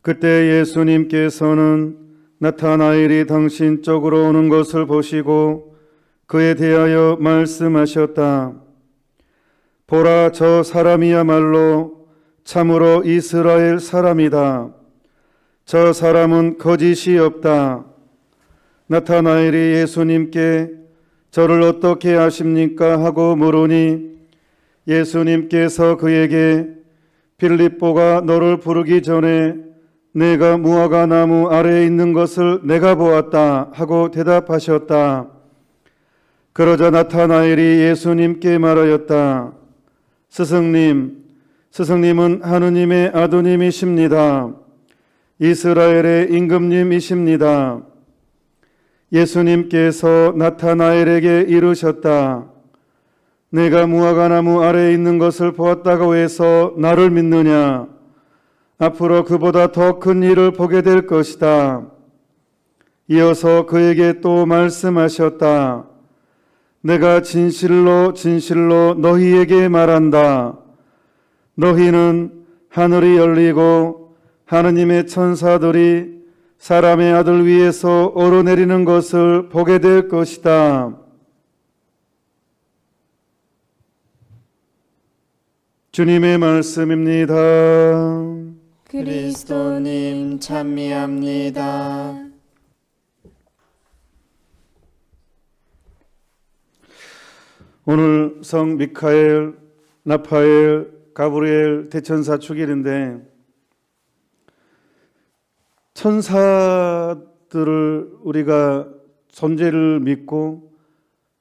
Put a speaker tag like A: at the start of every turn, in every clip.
A: 그때 예수님께서는 나타나엘이 당신 쪽으로 오는 것을 보시고 그에 대하여 말씀하셨다. 보라, 저 사람이야말로 참으로 이스라엘 사람이다. 저 사람은 거짓이 없다. 나타나엘이 예수님께 저를 어떻게 아십니까? 하고 물으니 예수님께서 그에게 빌립보가 너를 부르기 전에 내가 무화과 나무 아래에 있는 것을 내가 보았다 하고 대답하셨다. 그러자 나타나엘이 예수님께 말하였다. 스승님은 하느님의 아드님이십니다. 이스라엘의 임금님이십니다. 예수님께서 나타나엘에게 이르셨다. 내가 무화과 나무 아래에 있는 것을 보았다고 해서 나를 믿느냐? 앞으로 그보다 더 큰 일을 보게 될 것이다. 이어서 그에게 또 말씀하셨다. 내가 진실로 너희에게 말한다. 너희는 하늘이 열리고 하느님의 천사들이 사람의 아들 위에서 오르내리는 것을 보게 될 것이다. 주님의 말씀입니다.
B: 그리스도님 찬미합니다.
A: 오늘 성 미카엘, 라파엘, 가브리엘 대천사 축일인데 천사들을 우리가 존재를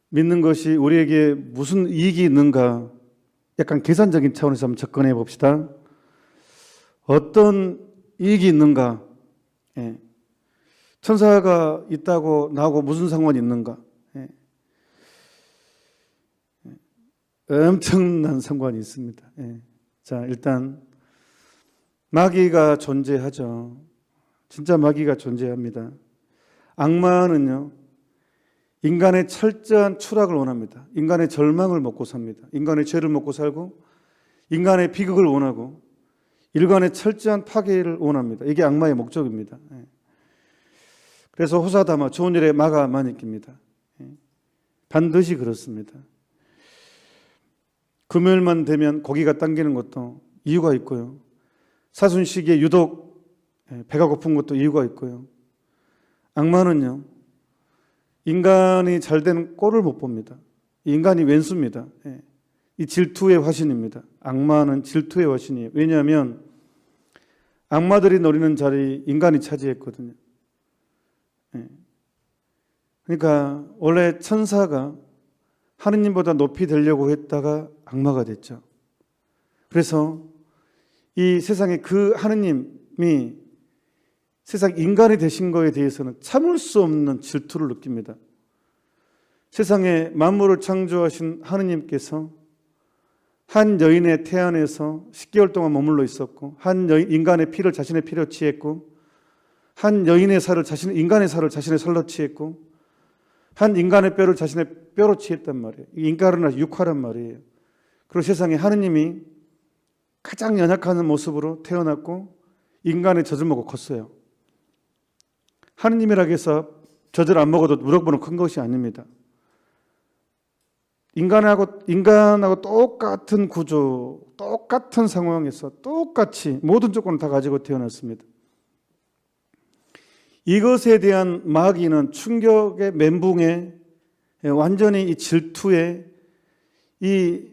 A: 믿는 것이 우리에게 무슨 이익이 있는가? 약간 계산적인 차원에서 한번 접근해 봅시다. 어떤 이익이 있는가? 천사가 있다고 나하고 무슨 상관이 있는가? 엄청난 상관이 있습니다. 자, 일단 마귀가 존재하죠. 진짜 마귀가 존재합니다. 악마는요, 인간의 철저한 추락을 원합니다. 인간의 절망을 먹고 삽니다. 인간의 죄를 먹고 살고 인간의 비극을 원하고 인간의 철저한 파괴를 원합니다. 이게 악마의 목적입니다. 그래서 호사다마 좋은 일에 마가 많이 낍니다. 반드시 그렇습니다. 금요일만 되면 고기가 당기는 것도 이유가 있고요. 사순시기에 유독 배가 고픈 것도 이유가 있고요. 악마는요, 인간이 잘 되는 꼴을 못 봅니다. 인간이 왼수입니다. 이 질투의 화신입니다. 악마는 질투의 화신이에요. 왜냐하면 악마들이 노리는 자리 인간이 차지했거든요. 그러니까 원래 천사가 하느님보다 높이 되려고 했다가 악마가 됐죠. 그래서 이 세상에 그 하느님이 세상 인간이 되신 거에 대해서는 참을 수 없는 질투를 느낍니다. 세상에 만물을 창조하신 하느님께서 한 여인의 태안에서 10개월 동안 머물러 있었고, 인간의 피를 자신의 피로 취했고, 한 여인의 살을 인간의 살을 자신의 살로 취했고, 한 인간의 뼈를 자신의 뼈로 취했단 말이에요. 인간은 육화란 말이에요. 그리고 세상에 하느님이 가장 연약한 모습으로 태어났고 인간의 젖을 먹고 컸어요. 하느님이라고 해서 젖을 안 먹어도 무럭무럭 큰 것이 아닙니다. 인간하고 똑같은 구조, 똑같은 상황에서 똑같이 모든 조건을 다 가지고 태어났습니다. 이것에 대한 마귀는 충격의 멘붕에 완전히 이 질투에 이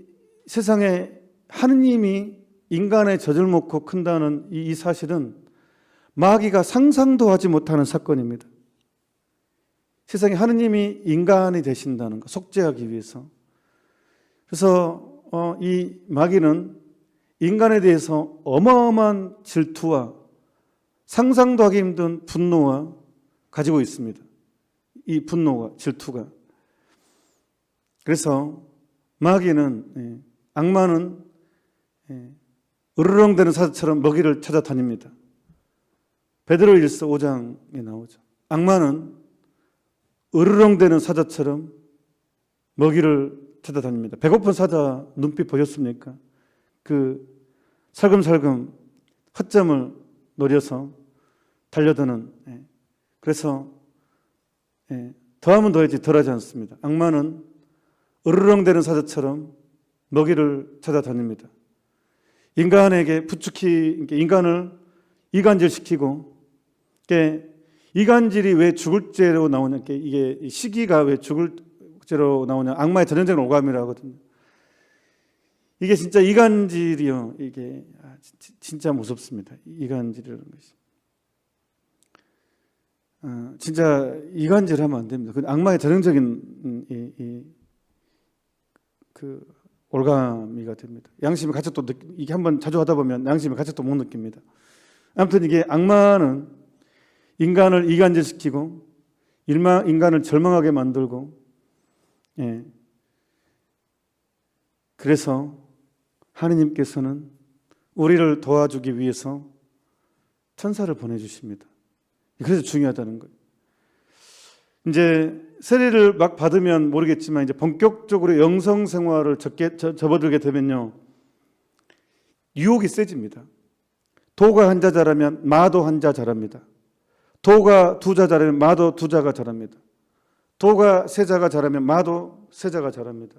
A: 세상에 하느님이 인간의 젖을 먹고 큰다는 이 사실은 마귀가 상상도 하지 못하는 사건입니다. 세상에 하느님이 인간이 되신다는 것, 속죄하기 위해서. 그래서 이 마귀는 인간에 대해서 어마어마한 질투와 상상도 하기 힘든 분노와 가지고 있습니다. 이 분노가, 질투가. 그래서 마귀는, 악마는 으르렁대는 사자처럼 먹이를 찾아다닙니다. 베드로일서 5장에 나오죠. 악마는 으르렁대는 사자처럼 먹이를 찾아다닙니다. 배고픈 사자 눈빛 보셨습니까? 그 살금살금 헛점을 노려서 달려드는, 그래서 더하면 더하지 덜하지 않습니다. 악마는 으르렁대는 사자처럼 먹이를 찾아다닙니다. 인간에게 부추기, 인간을 이간질시키고, 이간질이 왜 죽을 죄로 나오냐, 이게 시기가 왜 죽을 죄로 나오냐, 악마의 전형적인 오감이라 하거든요. 이게 진짜 이간질이요, 이게 진짜 무섭습니다. 이간질이라는 것이. 진짜 이간질하면 안 됩니다. 그 악마의 전형적인 그 올가미가 됩니다. 양심의 가책도 이게 한번 자주 하다 보면 양심의 가책도 못 느낍니다. 아무튼 이게 악마는 인간을 이간질시키고 인간을 절망하게 만들고, 그래서 하느님께서는 우리를 도와주기 위해서 천사를 보내주십니다. 그래서 중요하다는 거예요. 이제 세례를 막 받으면 모르겠지만 이제 본격적으로 영성 생활을 접어들게 되면요, 유혹이 세집니다. 도가 한 자 잘하면 마도 한 자 잘합니다. 도가 두 자 잘하면 마도 두 자가 잘합니다. 도가 세 자가 잘하면 마도 세 자가 잘합니다.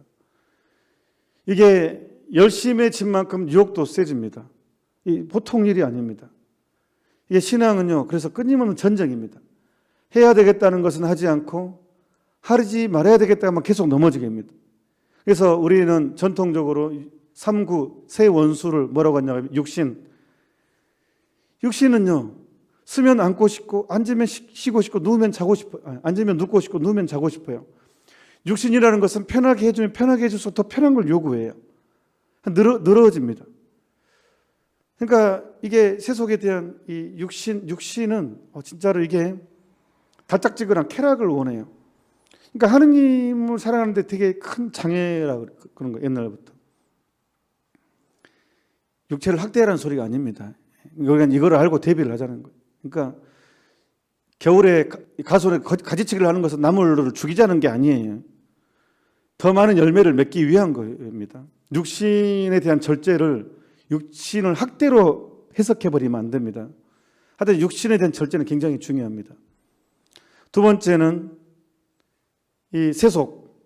A: 이게 열심해진 만큼 유혹도 세집니다. 이 보통 일이 아닙니다. 이게 신앙은요, 그래서 끊임없는 전쟁입니다. 해야 되겠다는 것은 하지 않고 하지 말아야 되겠다면 계속 넘어지게 합니다. 그래서 우리는 전통적으로 삼구, 세 원수를 뭐라고 하냐면 육신은요, 쓰면 앉고 싶고, 앉으면 쉬고 싶고, 누우면 자고 싶어요. 앉으면 눕고 싶고, 누우면 자고 싶어요. 육신이라는 것은 편하게 해주면 편하게 해줄수록 더 편한 걸 요구해요. 늘어집니다. 그러니까 이게 세속에 대한 이 육신은 진짜로 이게 달짝지근한 쾌락을 원해요. 그러니까 하느님을 사랑하는데 되게 큰 장애라 그런 거예요. 옛날부터. 육체를 학대하라는 소리가 아닙니다. 우리가 이거를 알고 대비를 하자는 거예요. 그러니까 겨울에 가솔에 가지치기를 하는 것은 나무를 죽이자는 게 아니에요. 더 많은 열매를 맺기 위한 겁니다. 육신에 대한 절제를 육신을 학대로 해석해버리면 안 됩니다. 하여튼 육신에 대한 절제는 굉장히 중요합니다. 두 번째는 이 세속,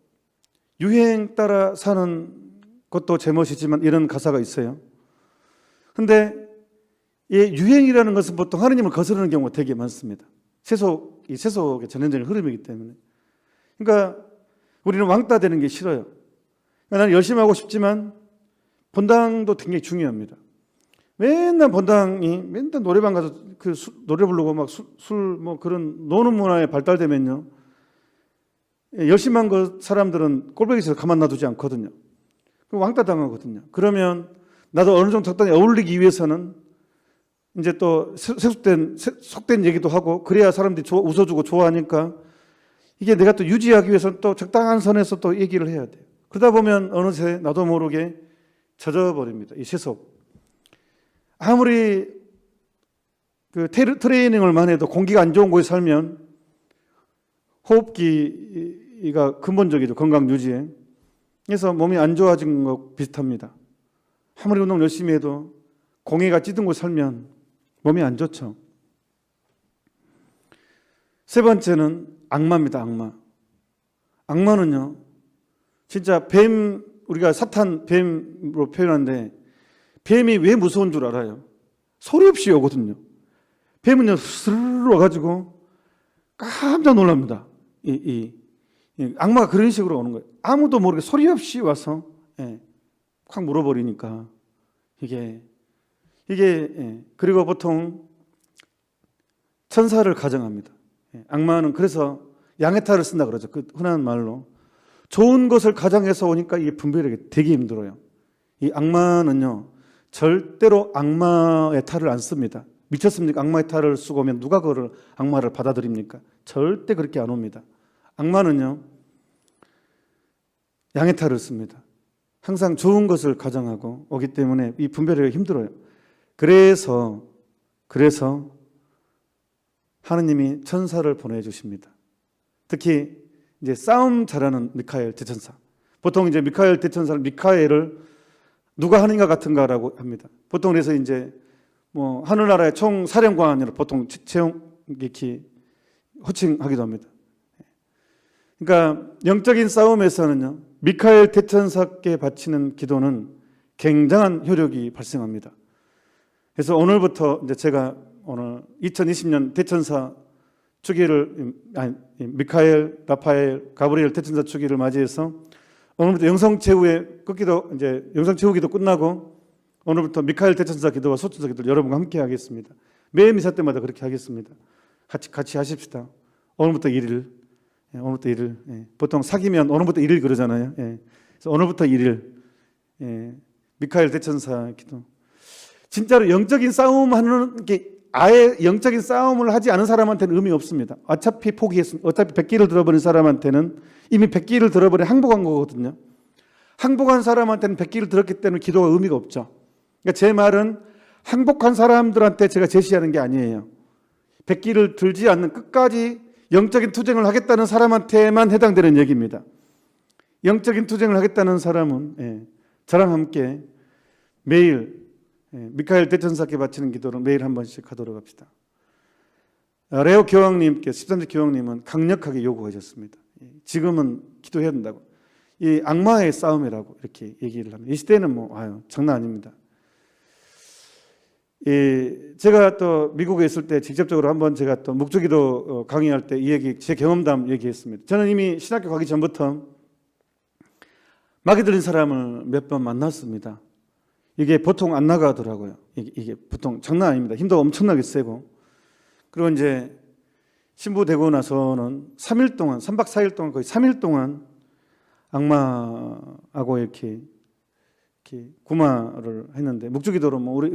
A: 유행 따라 사는 것도 제멋이지만 이런 가사가 있어요. 근데 이 유행이라는 것은 보통 하느님을 거스르는 경우가 되게 많습니다. 이 세속의 전형적인 흐름이기 때문에. 그러니까 우리는 왕따 되는 게 싫어요. 그러니까 나는 열심히 하고 싶지만 본당도 굉장히 중요합니다. 맨날 본당이 맨날 노래방 가서 노래 부르고 막 술 뭐 그런 노는 문화에 발달되면요, 열심히 한 사람들은 꼴보기에서 가만 놔두지 않거든요. 왕따 당하거든요. 그러면 나도 어느 정도 적당히 어울리기 위해서는 이제 또 속된 얘기도 하고 그래야 사람들이 웃어주고 좋아하니까 이게 내가 또 유지하기 위해서는 또 적당한 선에서 또 얘기를 해야 돼요. 그러다 보면 어느새 나도 모르게 젖어버립니다. 이 세속. 아무리 그 트레이닝을만 해도 공기가 안 좋은 곳에 살면 호흡기가 근본적이죠. 건강 유지에. 그래서 몸이 안 좋아진 것 비슷합니다. 아무리 운동 열심히 해도 공해가 찌든 곳에 살면 몸이 안 좋죠. 세 번째는 악마입니다. 악마. 악마는요, 진짜 우리가 사탄 뱀으로 표현하는데 뱀이 왜 무서운 줄 알아요? 소리 없이 오거든요. 뱀은요, 스르르 와가지고 깜짝 놀랍니다. 악마가 그런 식으로 오는 거예요. 아무도 모르게 소리 없이 와서 확 물어버리니까 이게 그리고 보통 천사를 가정합니다. 악마는 그래서 양의 탈을 쓴다 그러죠. 그 흔한 말로 좋은 것을 가정해서 오니까 이게 분별하기 되게 힘들어요. 이 악마는요, 절대로 악마의 탈을 안 씁니다. 미쳤습니까? 악마의 탈을 쓰고 오면 누가 그거를 악마를 받아들입니까? 절대 그렇게 안 옵니다. 악마는요, 양의 탈을 씁니다. 항상 좋은 것을 가정하고 오기 때문에 이 분별하기가 힘들어요. 그래서 하느님이 천사를 보내주십니다. 특히 이제 싸움 잘하는 미카엘 대천사. 보통 이제 미카엘 대천사는 미카엘을 누가 하는가 같은가라고 합니다. 보통 그래서 이제 뭐 하늘나라의 총사령관으로 보통 이렇게 호칭하기도 합니다. 그러니까 영적인 싸움에서는요, 미카엘 대천사께 바치는 기도는 굉장한 효력이 발생합니다. 그래서 오늘부터 이제 제가 오늘 2020년 대천사 주기를, 미카엘, 라파엘, 가브리엘 대천사 주기를 맞이해서 오늘부터 영성 최후의 끝기도, 이제 영성 최후기도 끝나고 오늘부터 미카엘 대천사 기도와 소천사 기도를 여러분과 함께 하겠습니다. 매 미사 때마다 그렇게 하겠습니다. 같이 하십시다. 오늘부터 1일, 오늘부터 1일. 보통 사귀면 오늘부터 1일 그러잖아요. 그래서 오늘부터 1일, 미카엘 대천사 기도. 진짜로 영적인 싸움하는 게 아예 영적인 싸움을 하지 않은 사람한테는 의미 없습니다. 어차피 포기했습니다. 어차피 백기를 들어버린 사람한테는 이미 백기를 들어버린 항복한 거거든요. 항복한 사람한테는 백기를 들었기 때문에 기도가 의미가 없죠. 그러니까 제 말은 항복한 사람들한테 제가 제시하는 게 아니에요. 백기를 들지 않는 끝까지 영적인 투쟁을 하겠다는 사람한테만 해당되는 얘기입니다. 영적인 투쟁을 하겠다는 사람은 저랑 함께 매일 미카엘 대천사께 바치는 기도를 매일 한 번씩 하도록 합시다. 레오 교황님께 13세 교황님은 강력하게 요구하셨습니다. 지금은 기도해야 된다고. 이 악마의 싸움이라고 이렇게 얘기를 합니다. 이 시대는 장난 아닙니다. 제가 또 미국에 있을 때 직접적으로 한번 제가 또 묵주기도 강의할 때 이 얘기, 제 경험담 얘기했습니다. 저는 이미 신학교 가기 전부터 마귀 들린 사람을 몇 번 만났습니다. 이게 보통 안 나가더라고요. 이게 보통 장난 아닙니다. 힘도 엄청나게 세고. 그리고 이제 신부되고 나서는 3일 동안, 3박 4일 동안, 거의 3일 동안 악마하고 이렇게 구마를 했는데, 묵주기도로 우리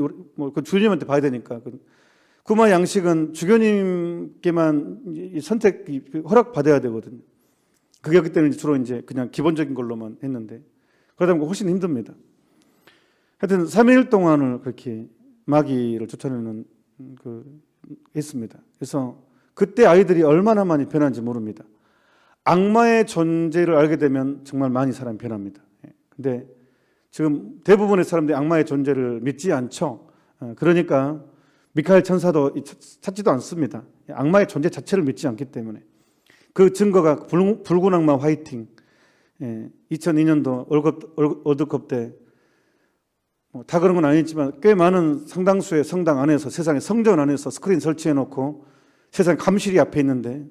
A: 그 주님한테 봐야 되니까. 구마 양식은 주교님께만 선택, 허락 받아야 되거든요. 그게 때는 주로 이제 그냥 기본적인 걸로만 했는데, 그러다 보니까 훨씬 힘듭니다. 하여튼 3일 동안을 그렇게 마귀를 쫓아내는 했습니다. 그래서 그때 아이들이 얼마나 많이 변한지 모릅니다. 악마의 존재를 알게 되면 정말 많이 사람이 변합니다. 근데 지금 대부분의 사람들이 악마의 존재를 믿지 않죠. 그러니까 미카엘 천사도 찾지도 않습니다. 악마의 존재 자체를 믿지 않기 때문에. 그 증거가 붉은 악마 화이팅. 2002년도 월드컵 때 다 그런 건 아니지만 꽤 많은 상당수의 성당 안에서, 세상의 성전 안에서 스크린 설치해 놓고 세상 감실이 앞에 있는데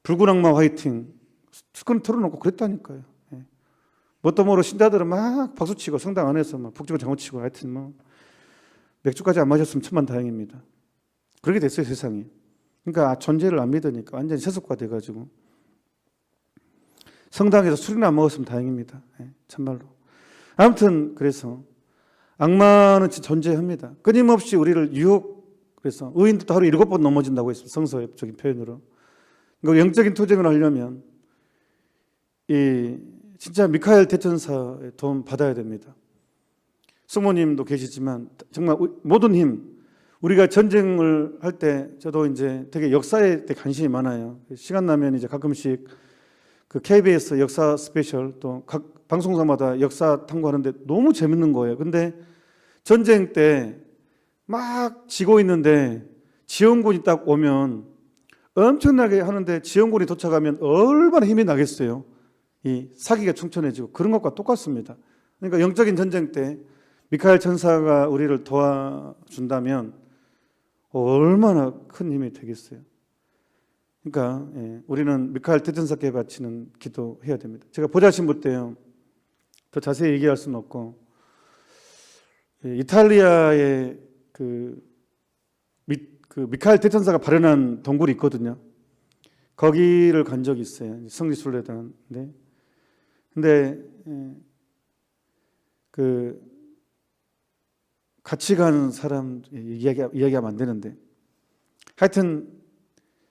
A: 붉은 악마 화이팅 스크린 틀어놓고 그랬다니까요. 뭣도 모르고 신자들은 막 박수치고 성당 안에서 막 북치고 장구치고, 하여튼 맥주까지 안 마셨으면 천만다행입니다. 그렇게 됐어요, 세상이. 그러니까 존재를 안 믿으니까 완전히 세속화 돼가지고 성당에서 술이나 안 먹었으면 다행입니다. 참말로. 아무튼 그래서 악마는 진짜 존재합니다. 끊임없이 우리를 그래서 의인도 하루 7번 넘어진다고 했습니다. 성서적인 표현으로. 그러니까 영적인 투쟁을 하려면 진짜 미카엘 대천사의 도움 받아야 됩니다. 수모님도 계시지만 정말 모든 힘, 우리가 전쟁을 할 때 저도 이제 되게 역사에 되게 관심이 많아요. 시간 나면 이제 가끔씩 그 KBS 역사 스페셜 또 각 방송사마다 역사 탐구하는데 너무 재밌는 거예요. 근데 전쟁 때 막 지고 있는데 지원군이 딱 오면 엄청나게 하는데 지원군이 도착하면 얼마나 힘이 나겠어요. 이 사기가 충천해지고 그런 것과 똑같습니다. 그러니까 영적인 전쟁 때 미카엘 천사가 우리를 도와준다면 얼마나 큰 힘이 되겠어요. 그러니까 우리는 미카엘 대천사께 바치는 기도해야 됩니다. 제가 보좌신부 때요, 더 자세히 얘기할 수는 없고 이탈리아의 그 미카엘 대천사가 발현한 동굴이 있거든요. 거기를 간 적이 있어요. 성지순례단인데, 근데 같이 간 사람 이야기하면 안 되는데, 하여튼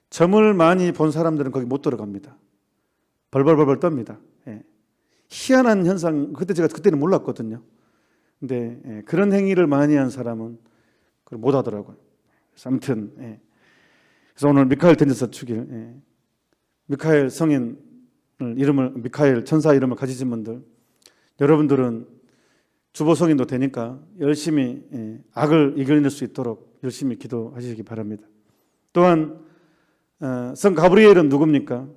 A: 점을 많이 본 사람들은 거기 못 들어갑니다. 벌벌벌벌 떱니다. 희한한 현상, 제가 그때는 몰랐거든요. 근데 그런 행위를 많이 한 사람은 그걸 못 하더라고요. 그래서 아무튼 그래서 오늘 미카엘 대천사 축일, 미카엘 성인 이름을, 미카엘 천사 이름을 가지신 분들, 여러분들은 주보성인도 되니까 열심히 악을 이겨낼 수 있도록 열심히 기도하시기 바랍니다. 또한 성 가브리엘은 누굽니까?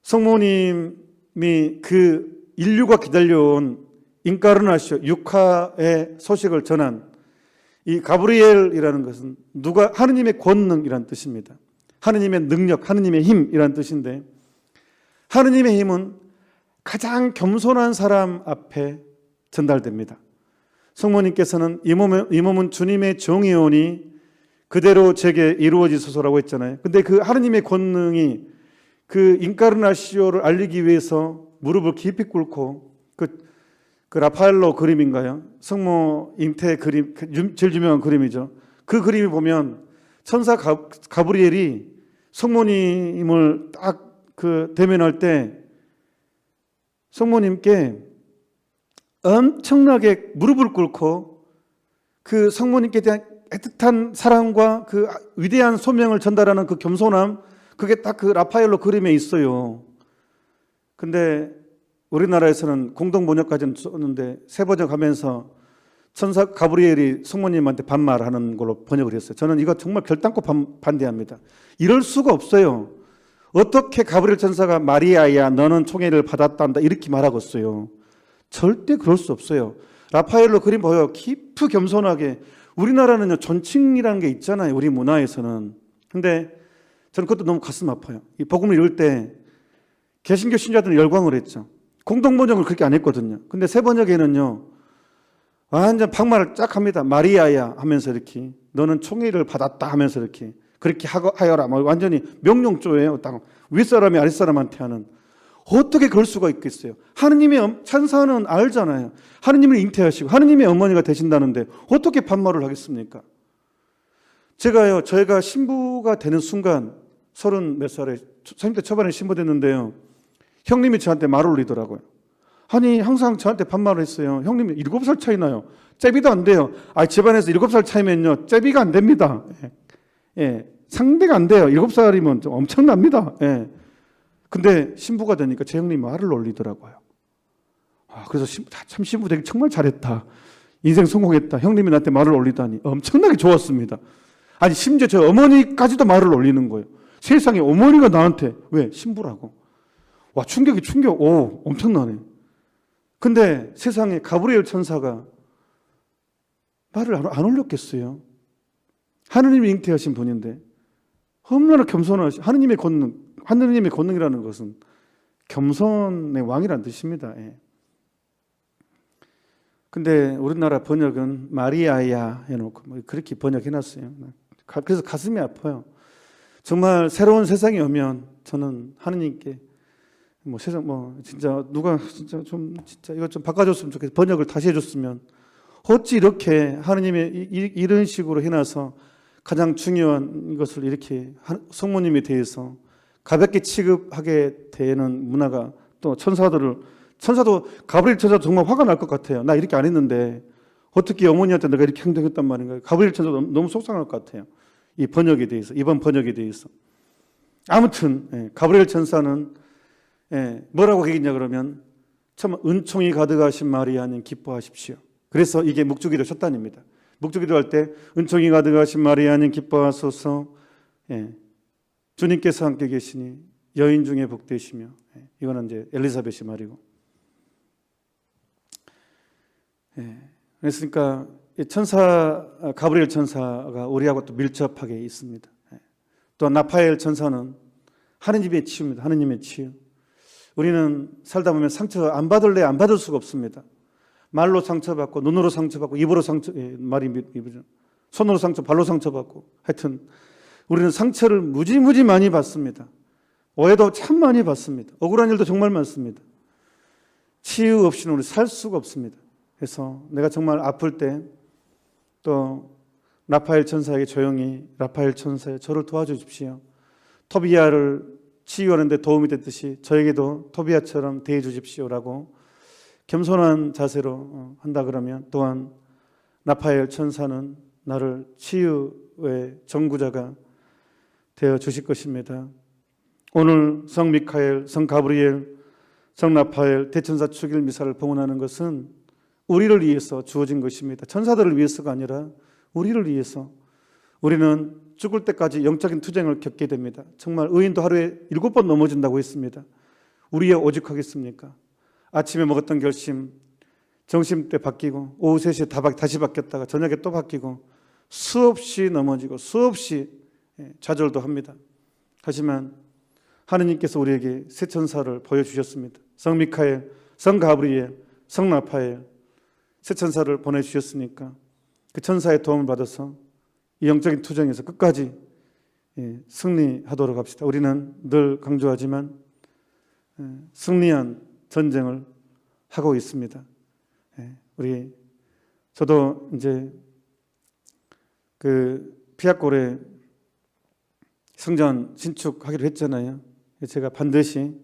A: 성모님이 그 인류가 기다려온 인카르나시오 육화의 소식을 전한 이 가브리엘이라는 것은 누가 하느님의 권능이란 뜻입니다. 하느님의 능력, 하느님의 힘이란 뜻인데 하느님의 힘은 가장 겸손한 사람 앞에 전달됩니다. 성모님께서는 이 몸은 주님의 종이오니 그대로 제게 이루어지소서라고 했잖아요. 근데 그 하느님의 권능이 그 인카르나시오를 알리기 위해서 무릎을 깊이 꿇고 그 라파엘로 그림인가요? 성모 잉태 그림, 제일 유명한 그림이죠. 그 그림을 보면 천사 가브리엘이 성모님을 딱 대면할 때 성모님께 엄청나게 무릎을 꿇고 그 성모님께 대한 애틋한 사랑과 그 위대한 소명을 전달하는 그 겸손함, 그게 딱 그 라파엘로 그림에 있어요. 근데 우리나라에서는 공동 번역까지는 썼는데 새 번역하면서 천사 가브리엘이 성모님한테 반말하는 걸로 번역을 했어요. 저는 이거 정말 결단코 반대합니다. 이럴 수가 없어요. 어떻게 가브리엘 천사가 마리아야 너는 총애를 받았단다 이렇게 말하겠어요. 절대 그럴 수 없어요. 라파엘로 그림 보여 깊이 겸손하게. 우리나라는요 존칭이라는 게 있잖아요. 우리 문화에서는. 근데 저는 그것도 너무 가슴 아파요. 이 복음을 읽을 때 개신교 신자들은 열광을 했죠. 공동 번역을 그렇게 안 했거든요. 근데 새 번역에는요 완전 반말을 쫙 합니다. 마리아야 하면서 이렇게 너는 총애를 받았다 하면서 이렇게 그렇게 하여라. 완전히 명령조예요. 딱 윗사람이 아랫사람한테 하는. 어떻게 그럴 수가 있겠어요? 하느님의 천사는 알잖아요. 하느님을 잉태하시고 하느님의 어머니가 되신다는데 어떻게 반말을 하겠습니까? 저희가 신부가 되는 순간 30몇 살에 30대 초반에 신부됐는데요. 형님이 저한테 말을 올리더라고요. 아니 항상 저한테 반말을 했어요. 형님이 7살 차이 나요. 째비도 안 돼요. 집안에서 7살 차이면요 째비가 안 됩니다. 상대가 안 돼요. 7살이면 좀 엄청납니다. 근데 신부가 되니까 제 형님이 말을 올리더라고요. 그래서 참 신부 되기 정말 잘했다. 인생 성공했다. 형님이 나한테 말을 올리다니 엄청나게 좋았습니다. 아니 심지어 저 어머니까지도 말을 올리는 거예요. 세상에 어머니가 나한테 왜? 신부라고. 와 충격. 오 엄청나네. 근데 세상에 가브리엘 천사가 말을 안 올렸겠어요. 하느님이 잉태하신 분인데 얼마나 겸손하시. 하느님의 권능이라는 것은 겸손의 왕이라는 뜻입니다. 근데 우리나라 번역은 마리아야 해놓고 그렇게 번역해놨어요. 그래서 가슴이 아파요. 정말 새로운 세상이 오면 저는 하느님께 진짜 누가 진짜 이거 좀 바꿔줬으면 좋겠어요. 번역을 다시 해줬으면. 어찌 이렇게 하느님의 이런 식으로 해놔서 가장 중요한 것을 이렇게 성모님에 대해서 가볍게 취급하게 되는 문화가 또 천사도 가브리엘 천사도 정말 화가 날 것 같아요. 나 이렇게 안 했는데 어떻게 어머니한테 내가 이렇게 행동했단 말인가. 가브리엘 천사도 너무 속상할 것 같아요. 이 번역에 대해서, 이번 번역에 대해서. 아무튼 가브리엘 천사는 뭐라고 얘기했냐 그러면 참 은총이 가득하신 마리아님 기뻐하십시오. 그래서 이게 묵주기도 첫 단입니다. 묵주기도 할 때 은총이 가득하신 마리아님 기뻐하소서. 주님께서 함께 계시니 여인 중에 복되시며. 이거는 이제 엘리사벳이 말이고. 그랬으니까 가브리엘 천사가 우리하고 또 밀접하게 있습니다. 또한 라파엘 천사는 하느님의 치유입니다. 하느님의 치유. 우리는 살다 보면 상처 안 받을래 안 받을 수가 없습니다. 말로 상처받고 눈으로 상처받고 입으로 손으로 상처, 발로 상처받고 하여튼 우리는 상처를 무지무지 많이 받습니다. 오해도 참 많이 받습니다. 억울한 일도 정말 많습니다. 치유 없이는 우리 살 수가 없습니다. 그래서 내가 정말 아플 때 또 라파엘 천사에게 조용히 라파엘 천사여 저를 도와주십시오. 토비아를 치유하는 데 도움이 됐듯이 저에게도 토비아처럼 대해 주십시오라고 겸손한 자세로 한다 그러면 또한 라파엘 천사는 나를 치유의 전구자가 되어 주실 것입니다. 오늘 성 미카엘, 성 가브리엘, 성 라파엘, 대천사 축일 미사를 봉헌하는 것은 우리를 위해서 주어진 것입니다. 천사들을 위해서가 아니라 우리를 위해서. 우리는 죽을 때까지 영적인 투쟁을 겪게 됩니다. 정말 의인도 하루에 7번 넘어진다고 했습니다. 우리의 오직하겠습니까? 아침에 먹었던 결심 점심때 바뀌고 오후 3시에 다시 바뀌었다가 저녁에 또 바뀌고 수없이 넘어지고 수없이 좌절도 합니다. 하지만 하느님께서 우리에게 새 천사를 보여주셨습니다. 성 미카엘, 성 가브리엘, 성 라파엘 새 천사를 보내주셨으니까 그 천사의 도움을 받아서 이 영적인 투쟁에서 끝까지 승리하도록 합시다. 우리는 늘 강조하지만 승리한 전쟁을 하고 있습니다. 저도 이제 그 피아골에 성전 신축하기로 했잖아요. 제가 반드시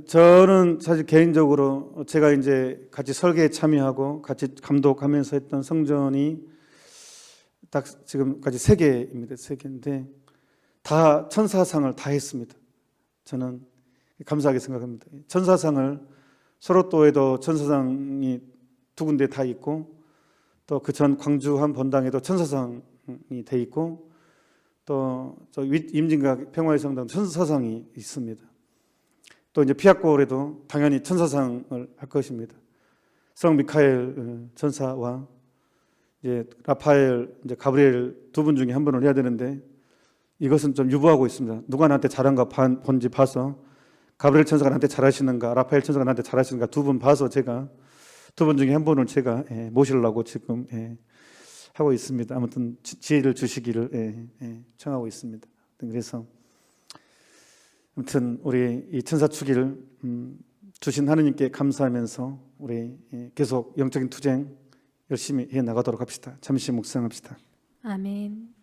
A: 저는 사실 개인적으로 제가 이제 같이 설계에 참여하고 같이 감독하면서 했던 성전이 딱 지금까지 3개입니다. 3개인데 다 천사상을 다 했습니다. 저는 감사하게 생각합니다. 천사상을 소로또에도 천사상이 2군데 다 있고 또 그 전 광주 한 본당에도 천사상이 돼 있고 또 저 임진각 평화의 성당 천사상이 있습니다. 또 이제 피아골에도 당연히 천사상을 할 것입니다. 성 미카엘 천사와 이제 라파엘, 이제 가브리엘 2분 중에 한 분을 해야 되는데 이것은 좀 유보하고 있습니다. 누가 나한테 잘한가 본지 봐서 가브리엘 천사가 나한테 잘하시는가, 라파엘 천사가 나한테 잘하시는가 2분 봐서 제가 2분 중에 한 분을 제가 모시려고 지금 하고 있습니다. 아무튼 지혜를 주시기를 청하고 있습니다. 그래서 아무튼 우리 이 천사축일 주신 하느님께 감사하면서 우리 계속 영적인 투쟁 열심히 해 나가도록 합시다. 잠시 묵상합시다.
B: 아멘.